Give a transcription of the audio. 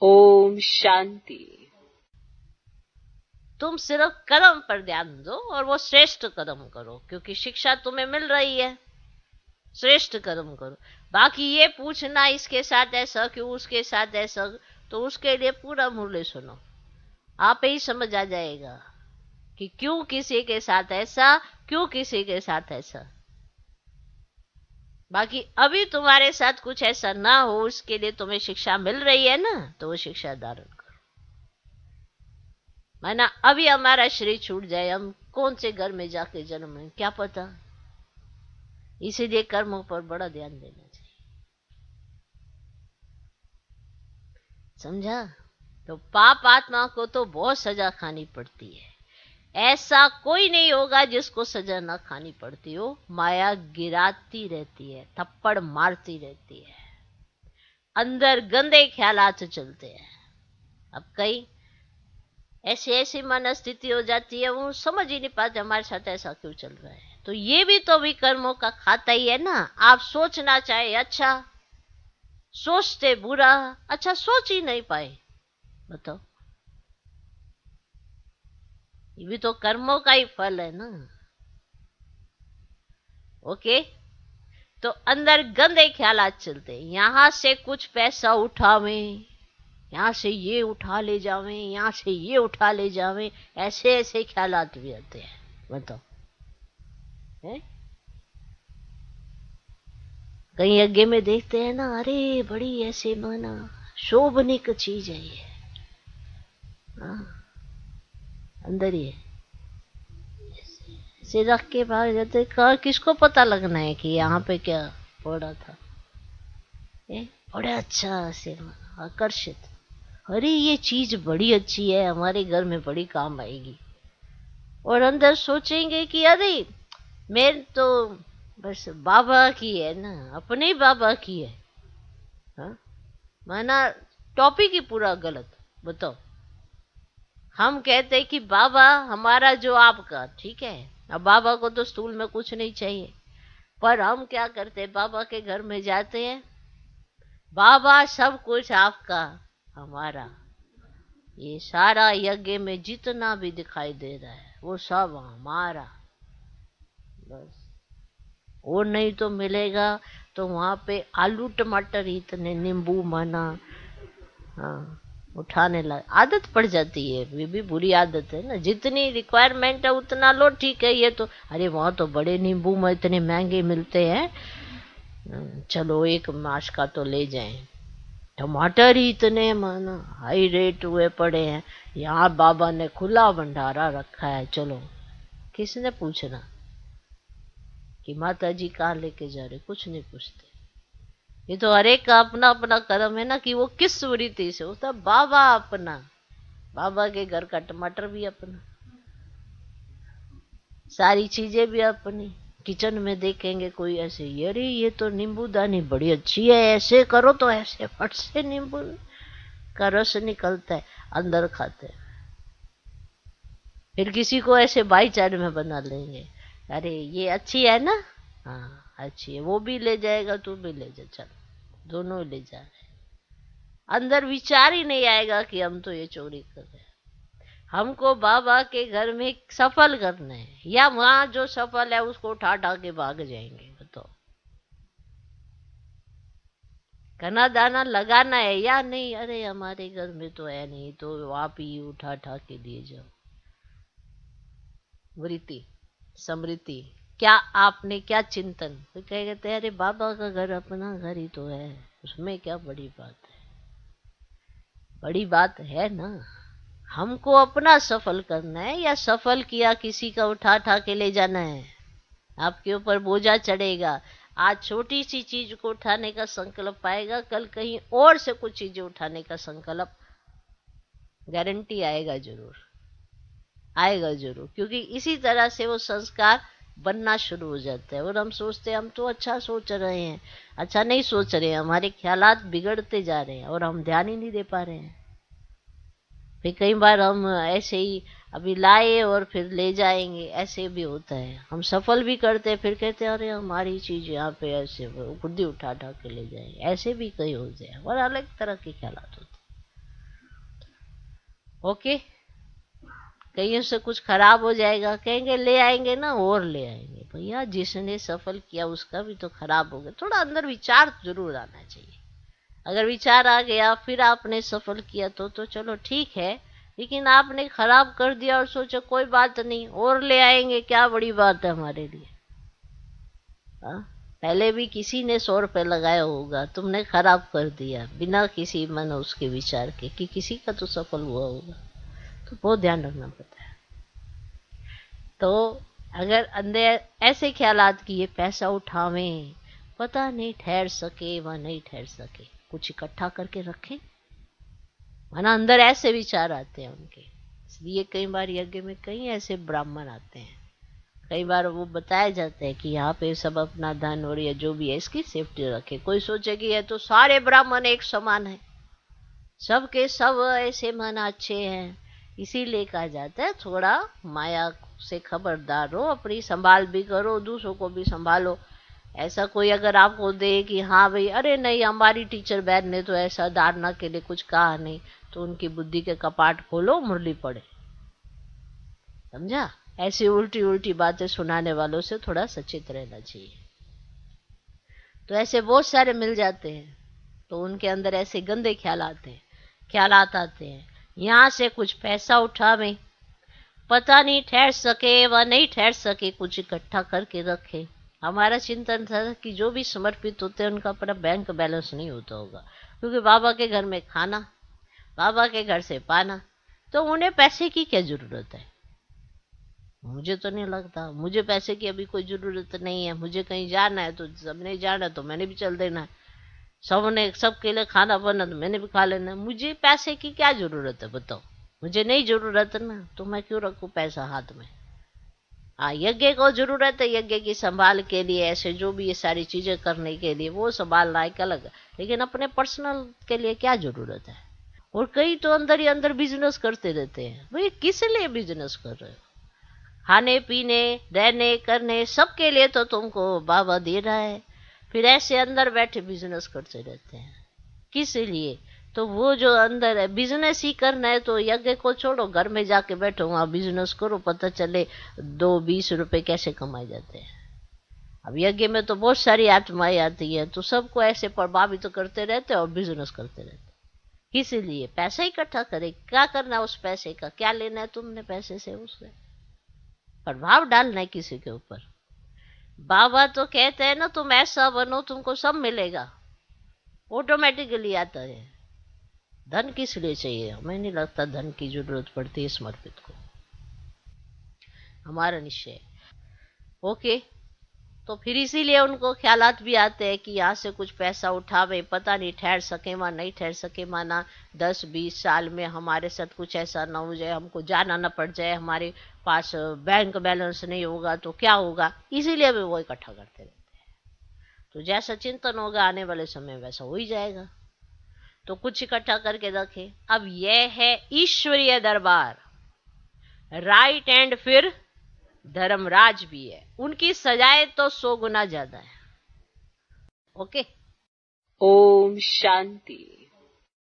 ओम शांति। तुम सिर्फ कर्म पर ध्यान दो और वो श्रेष्ठ कर्म करो, क्योंकि शिक्षा तुम्हें मिल रही है। श्रेष्ठ कर्म करो। बाकी ये पूछना इसके साथ ऐसा क्यों, उसके साथ ऐसा, तो उसके लिए पूरा मुरली सुनो, आप ही समझ आ जाएगा कि क्यों किसी के साथ ऐसा, क्यों किसी के साथ ऐसा। बाकी अभी तुम्हारे साथ कुछ ऐसा ना हो, उसके लिए तुम्हें शिक्षा मिल रही है ना, तो वो शिक्षा धारण करो। माना अभी हमारा शरीर छूट जाए, हम कौन से घर में जाके जन्म लें क्या पता। इसीलिए कर्मों पर बड़ा ध्यान देना चाहिए। समझा? तो पाप आत्मा को तो बहुत सजा खानी पड़ती है। ऐसा कोई नहीं होगा जिसको सजा ना खानी पड़ती हो। माया गिराती रहती है, थप्पड़ मारती रहती है, अंदर गंदे ख्यालात चलते हैं। अब कई ऐसी ऐसी मनस्थिति हो जाती है, वो समझ ही नहीं पाते हमारे साथ ऐसा क्यों चल रहा है। तो ये भी तो विकर्मों का खाता ही है ना। आप सोचना चाहे अच्छा, सोचते बुरा, अच्छा सोच ही नहीं पाए, बताओ। ये भी तो कर्मों का ही फल है ना। ओके। तो अंदर गंदे ख्यालात चलते, यहां से कुछ पैसा उठावे, यहां से ये उठा ले जावे, यहां से ये उठा ले जावे, ऐसे ऐसे ख्यालात भी आते हैं, बताओ। है? कहीं यज्ञ में देखते हैं ना, अरे बड़ी ऐसे माना शोभनिक चीज है ये। हाँ, अंदर ही है। ऐसे रख के भाग जाते, कहा किसको पता लगना है कि यहाँ पे क्या पड़ा था। बड़ा अच्छा से आकर्षित, अरे ये चीज बड़ी अच्छी है, हमारे घर में बड़ी काम आएगी। और अंदर सोचेंगे कि अरे मेरे तो बस बाबा की है ना, अपने बाबा की है। हाँ? माना टॉपिक ही पूरा गलत, बताओ। हम कहते हैं कि बाबा हमारा जो आपका, ठीक है। अब बाबा को तो स्टूल में कुछ नहीं चाहिए, पर हम क्या करते हैं, बाबा के घर में जाते हैं, बाबा सब कुछ आपका, हमारा ये सारा यज्ञ में जितना भी दिखाई दे रहा है वो सब हमारा, बस। और नहीं तो मिलेगा तो वहां पे आलू टमाटर इतने, नींबू माना, हाँ, उठाने लग आदत पड़ जाती है। ये भी बुरी आदत है ना, जितनी रिक्वायरमेंट है उतना लो, ठीक है। ये तो अरे वहां तो बड़े नींबू में इतने महंगे मिलते हैं, चलो एक मास का तो ले जाएं। टमाटर ही इतने माना हाई रेट हुए पड़े हैं, यहाँ बाबा ने खुला भंडारा रखा है, चलो। किसने पूछना कि माता जी कहाँ लेके जा रहे, कुछ नहीं पूछते। ये तो हर एक का अपना अपना कर्म है ना, कि वो किस वृत्ति से होता। बाबा अपना, बाबा के घर का टमाटर भी अपना, सारी चीजें भी अपनी। किचन में देखेंगे कोई ऐसे, अरे ये तो नींबू दानी बड़ी अच्छी है, ऐसे करो तो ऐसे फट से नींबू का रस निकलता है, अंदर खाते हैं। फिर किसी को ऐसे भाईचारे में बना लेंगे, अरे ये अच्छी है ना, हाँ अच्छी है, वो भी ले जाएगा, तू भी ले जा, चल दोनों ले जा रहे। अंदर विचार ही नहीं आएगा कि हम तो ये चोरी कर रहे हैं। हमको बाबा के घर में सफल करना है, या वहां जो सफल है उसको उठा उठा के भाग जाएंगे, बताओ। कना दाना लगाना है या नहीं, अरे हमारे घर में तो है नहीं, तो आप ही उठा उठा के लिए जाओ। वृत्ति, समृद्धि, क्या आपने क्या चिंतन, तो क्या कहते हैं, अरे बाबा का घर अपना घर ही तो है, उसमें क्या बड़ी बात है। बड़ी बात है ना। हमको अपना सफल करना है, या सफल किया किसी का उठा उठा के ले जाना है। आपके ऊपर बोझा चढ़ेगा। आज छोटी सी चीज को उठाने का संकल्प आएगा, कल कहीं और से कुछ चीजें उठाने का संकल्प गारंटी आएगा, जरूर आएगा जरूर। क्योंकि इसी तरह से वो संस्कार बनना शुरू हो जाता है। और हम सोचते हैं हम तो अच्छा सोच रहे हैं, अच्छा नहीं सोच रहे हैं, हमारे ख्यालात बिगड़ते जा रहे हैं और हम ध्यान ही नहीं दे पा रहे हैं। फिर कई बार हम ऐसे ही अभी लाए और फिर ले जाएंगे, ऐसे भी होता है। हम सफल भी करते हैं, फिर कहते हैं अरे हमारी चीज यहाँ पे ऐसे खुद ही उठा उठा के ले जाएंगे, ऐसे भी कई होते हैं और अलग तरह के ख्यालात होते हैं। ओके, कहीं से कुछ खराब हो जाएगा, कहेंगे ले आएंगे ना और ले आएंगे। भैया जिसने सफल किया उसका भी तो खराब हो गया। थोड़ा अंदर विचार जरूर आना चाहिए। अगर विचार आ गया फिर आपने सफल किया तो चलो ठीक है, लेकिन आपने खराब कर दिया और सोचा कोई बात नहीं और ले आएंगे, क्या बड़ी बात है हमारे लिए। हाँ? पहले भी किसी ने 100 रुपये लगाया होगा, तुमने खराब कर दिया बिना किसी मन उसके विचार के कि किसी का तो सफल हुआ होगा। तो बहुत ध्यान रखना पड़ता है। तो अगर अंदर ऐसे ख्यालात कि ये पैसा उठावें, पता नहीं ठहर सके व नहीं ठहर सके, कुछ इकट्ठा करके रखें, वरना अंदर ऐसे विचार आते हैं उनके। इसलिए कई बार यज्ञ में कई ऐसे ब्राह्मण आते हैं, कई बार वो बताया जाता है कि यहाँ पे सब अपना धन और या जो भी है इसकी सेफ्टी रखे। कोई सोचे कि ये तो सारे ब्राह्मण एक समान है, सबके सब ऐसे मन अच्छे हैं, इसीलिए कहा जाता है थोड़ा माया से खबरदार रहो, अपनी संभाल भी करो, दूसरों को भी संभालो। ऐसा कोई अगर आपको दे कि हाँ भाई अरे नहीं हमारी टीचर बहन ने तो ऐसा धारणा के लिए कुछ कहा नहीं, तो उनकी बुद्धि के कपाट खोलो, मुरली पड़े। समझा? ऐसी उल्टी उल्टी बातें सुनाने वालों से थोड़ा सचेत रहना चाहिए। तो ऐसे बहुत सारे मिल जाते हैं, तो उनके अंदर ऐसे गंदे ख्यालात आते हैं। यहाँ से कुछ पैसा उठावे, पता नहीं ठहर सके व नहीं ठहर सके, कुछ इकट्ठा करके रखे। हमारा चिंतन था कि जो भी समर्पित होते हैं उनका अपना बैंक बैलेंस नहीं होता होगा, क्योंकि बाबा के घर में खाना, बाबा के घर से पाना, तो उन्हें पैसे की क्या जरूरत है। मुझे तो नहीं लगता, मुझे पैसे की अभी कोई जरूरत नहीं है। मुझे कहीं जाना है तो सबने जाना तो मैंने भी चल देना है, सबने सबके लिए खाना बना तो मैंने भी खा लेना है। मुझे पैसे की क्या जरूरत है बताओ, मुझे नहीं जरूरत है ना, तो मैं क्यों रखूं पैसा हाथ में। हाँ, यज्ञ को जरूरत है, यज्ञ की संभाल के लिए, ऐसे जो भी ये सारी चीजें करने के लिए वो संभालना एक अलग है, लेकिन अपने पर्सनल के लिए क्या जरूरत है। और कई तो अंदर ही अंदर बिजनेस करते रहते हैं। भाई किस लिए बिजनेस कर रहे हो? खाने पीने रहने करने सबके लिए तो तुमको बाबा दे रहा है, फिर ऐसे अंदर बैठे बिजनेस करते रहते हैं किस लिए। तो वो जो अंदर है बिजनेस ही करना है, तो यज्ञ को छोड़ो, घर में जाके बैठो, वहां बिजनेस करो, पता चले 2-20 रुपए कैसे कमाए जाते हैं। अब यज्ञ में तो बहुत सारी आत्माएं आती है, तो सबको ऐसे प्रभावित तो करते रहते और बिजनेस करते रहते। किस लिए? पैसा इकट्ठा करे, क्या करना उस पैसे का, क्या लेना है तुमने पैसे से, उससे प्रभाव डालना है किसी के ऊपर। बाबा तो कहते हैं ना तुम ऐसा बनो तुमको सब मिलेगा, ऑटोमेटिकली आता है। धन किस लिए चाहिए? हमें नहीं लगता धन की जरूरत पड़ती है समर्पित को। हमारा निश्चय ओके। तो फिर इसीलिए उनको ख्यालात भी आते हैं कि यहाँ से कुछ पैसा उठावे, पता नहीं ठहर सके वहाँ नहीं ठहर सके, माना 10-20 साल में हमारे साथ कुछ ऐसा ना हो जाए, हमको जाना ना पड़ जाए, हमारे पास बैंक बैलेंस नहीं होगा तो क्या होगा। इसीलिए भी वो इकट्ठा करते रहते हैं। तो जैसा चिंतन होगा आने वाले समय वैसा हो ही जाएगा। तो कुछ इकट्ठा करके रखे। अब यह है ईश्वरीय दरबार, राइट एंड फिर धर्मराज भी है, उनकी सजाएं तो 100 गुना ज्यादा है। ओके। ओम शांति।